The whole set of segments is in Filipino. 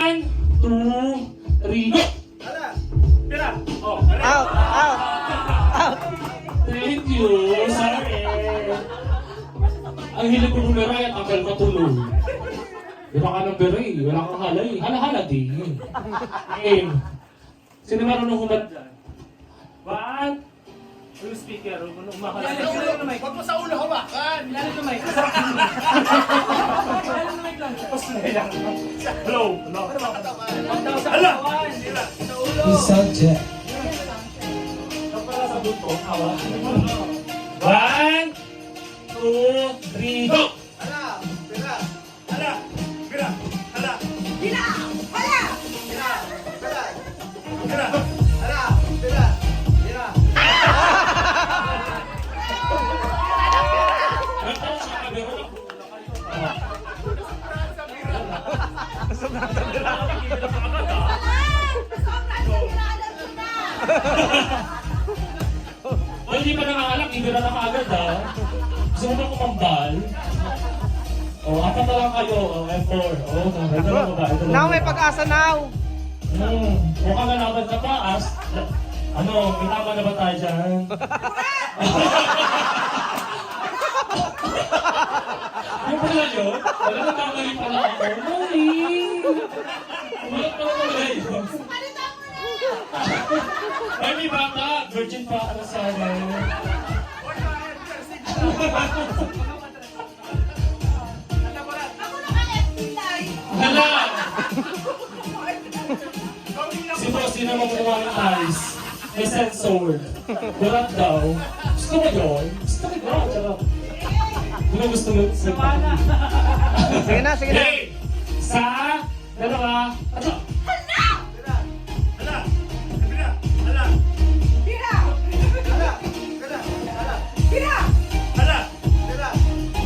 1, 2, 3, go! Hala! Pira! Oh, Out! Out! Out! Thank you! Sorry! Ang hilig ko bumira ay tagal matulog. Di ba ka ng bira eh? Wala kang halay. Hala-hala din. Game. Sino marunong humad dyan? 1, yung speaker, umahala. ilalim ng mic. Huwag mo sa ulo hawakan! Ilalim ng mic. Ilalim ng mic lang. Hello. Hello. Hala! Pira! Sa ulo! Subject. Kapala sa buto. Hawa. 1, 2, 3, go! Hala! Pira! Hala! Pira! Hala! Pira! Hala! Pira! Hala! Pira! Hala! Pira! Pira! Sobrang piralan ko na! O, hindi pa nangangalak, hindi na nakagad ha. Gusto mo ba kumambal? O, apat na lang kayo. O, F4. O, ito lang ba? Ito lang Now ba? may pag-asa now. Mukhang nalaban ka pa. Ano, may tama na ba tayo dyan? Yung pala yun? Wala na kamali pala ako. Mali! Umalat pala pala yun. Palita mo na! Ay, may bata! Virgin pa ano sana. Ako naka-FBI! Hala! Si Boss, yun naman kumuha ng eyes. May sensor. Burat daw. Gusto mo yun? Gusto ko yun. Charot. Hindi mo gusto mo. Sige na, sige na. Okay! Isa, dalawa, ano? Hala! Hala! Pira! Hala! Pira! Hala! Pira! Hala! Pira! Hala! Pira!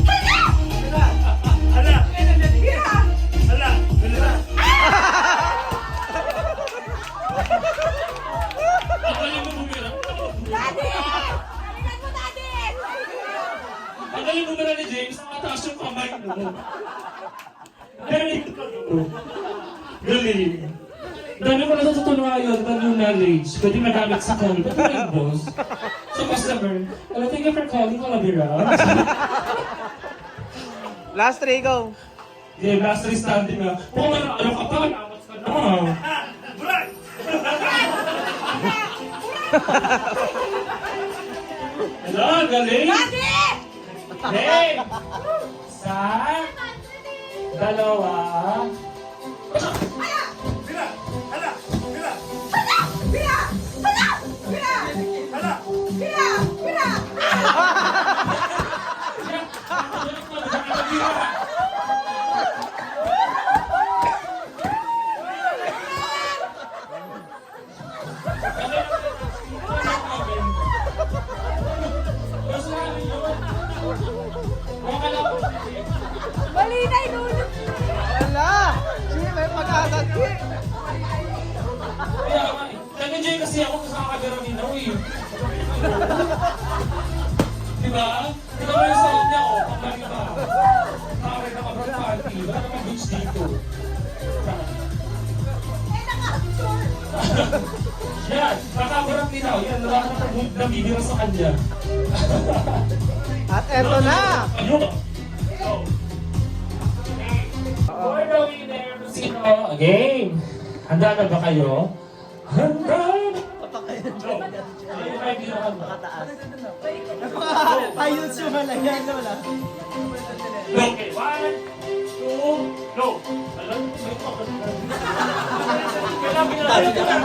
Hala! Pira! Hala! Pira! Hala! Pira! Ang galing mo bumira. Daddy! Narinig mo, Daddy! Ang galing bumira ni James. Nakataas yung kamay mo. Galing. Galing. Dami ko natutunan ngayon. Dami yung knowledge. Pwede magamit sa call. Pwede rin, boss. So, customer. Hello, thank you for calling Calabira. Last three, go. Yeah, last three standing na. Oh, ano ka pa? Nakapats ka na. Buray! Hello, galing. Daddy! Hey! Isa, dalawa, Pira! Hala! Pira! Hala! Pira! Hala! Pira! Hala! Pira! Pira! Mali na inulog! Wala. Sige, may pag-asa. Sige. Nag-enjoy kasi ako sa kakagaro ni Now eh. Diba? Ito ba yung sound niya oh? Pagkali ba? Pare na kabrat party. Wala naman beach dito. Eh, naka-absorb! Yan! Kakabarat ni Now. Yan, wala ka na bibira sa kanya. At eto na. Ayun! For the winner, sino? Game! Handa na ba kayo? Handa! Ayun siya malagyan na wala. Okay, 1, 2, go! Alam, may pakot na. Kailangan pinakita.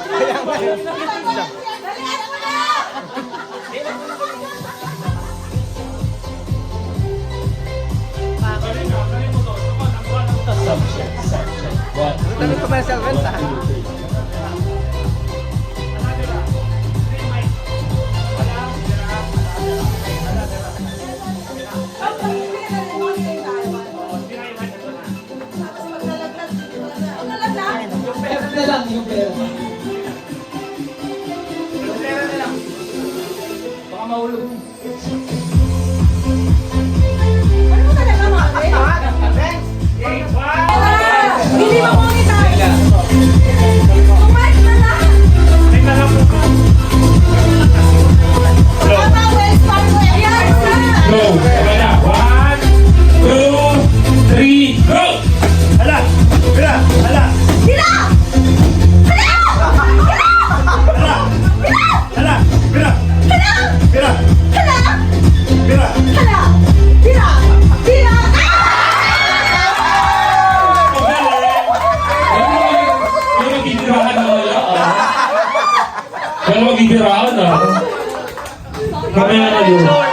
Kaya nga yun. Dali, alam mo na! Galing mo to. Come on, ang buwan ng subject. What? Dami commercial rent ah. Na lang yung pera. Baka mahulog. Ano mo talaga, Mami? Next! Game 1! mamungit tayo. Kumain na lang. Tingnan lang po. Tama, West Fargo. Ayan na. Go! Tama na. 1, 2, 3, go! Hala! Bila! Hala! Bila! Bila! Hala! Hala! Bila! Bila! Bila! Hala! Bila! Hala! Bila! Bila! Pero magigirahan na wala, ah. Pero magigirahan, ah. Mamaya na yun.